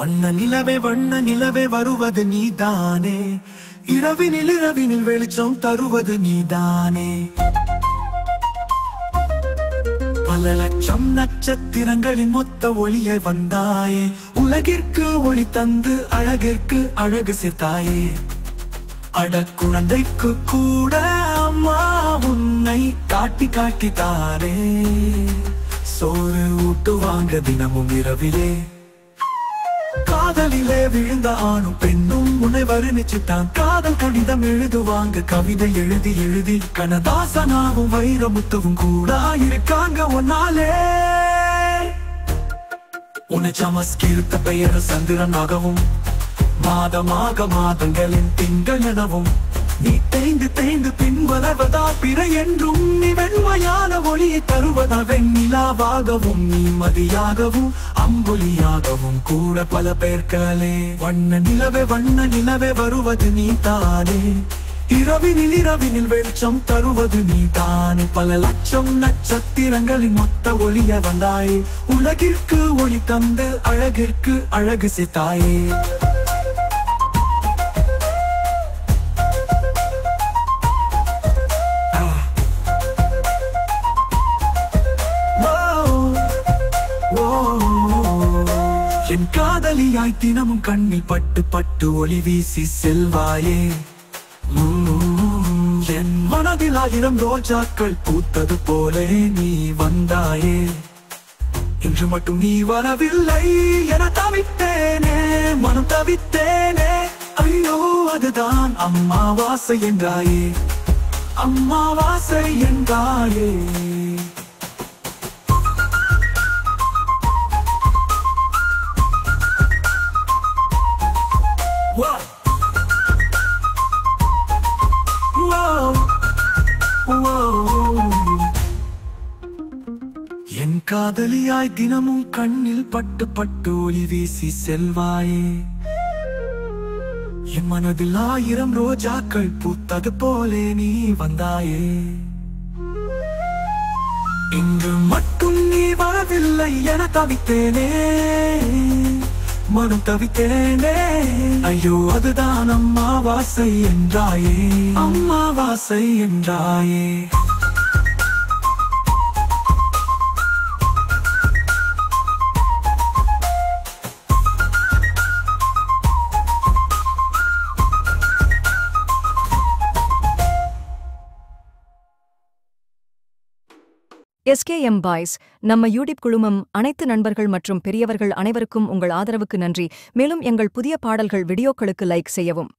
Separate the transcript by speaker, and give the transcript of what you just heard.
Speaker 1: வண்ண நிலவே வருவது நீதானே, இரவினில் வெளிச்சம் தருவது நீதானே. பல லட்சம் நட்சத்திரங்களின் மொத்த ஒளியை வந்தாயே, உலகிற்கு ஒளி தந்து அழகிற்கு அழகு சேர்த்தாயே. அட குழந்தைக்கு கூட அம்மா உன்னை காட்டி காட்டித்தாரே, சோறு ஊட்டுவாங்க தினமும் இரவிலே. காதலிலே விழுந்த ஆணும் பெண்ணும் உன்னை வருணிச்சுட்டான், காதல் கடிதம் எழுதுவாங்க கவிதை எழுதி எழுதி. கனதாசனாவும் வைரமுத்துவும் கூட இருக்காங்க ஒன்னாலே. உன்னை சமஸ்கிருத்த பெயர் சந்திரனாகவும், மாதமாக மாதங்களின் திங்கள் எனவும். நீ தேய்ந்து தேய்ந்து பின் வளர்வதா பிற என்றும், நீ வெண்மையான ஒளியை தருவதா வெண்ணிலாவாகவும், நீ மதியாகவும் அம்புலியாகவும் கூட பல பேர்களே. வண்ண நிலவே வருவது நீ தானே, இரவினில் வெளிச்சம் தருவது நீ தானே. பல லட்சம் நட்சத்திரங்களின் மொத்த ஒளிய வந்தாயே, உலகிற்கு ஒளி தந்து அழகிற்கு அழகு சேர்த்தாயே. என் காதலியாய் தினமும் கண்ணில் பட்டு பட்டு ஒளி வீசி செல்வாயே. என் மனதில் 1000 ரோஜாக்கள் பூத்தது போலே நீ வந்தாயே. இன்று மட்டும் நீ வரவில்லை என தவித்தேனே, மனம் தவித்தேனே. ஐயோ அதுதான் அம்மாவாசை என்றாயே, அம்மாவாசை என்றாயே. என் காதலியாய் தினமும் கண்ணில் பட்டு பட்டு ஒளி வீசி செல்வாயே. என் மனதில் 1000 ரோஜாக்கள் பூத்தது போலே நீ வந்தாயே. இங்கு மட்டும் நீ வரவில்லை என தவித்தேனே, மனம் தவித்தேனே. ஐயோ அதுதான் அம்மாவாசை என்றாயே, அம்மாவாசை என்றாயே.
Speaker 2: SKM பாய்ஸ் நம்ம யூடியூப் குழுமம் அனைத்து நண்பர்கள் மற்றும் பெரியவர்கள் அனைவருக்கும் உங்கள் ஆதரவுக்கு நன்றி. மேலும் எங்கள் புதிய பாடல்கள் வீடியோக்களுக்கு லைக் செய்யவும்.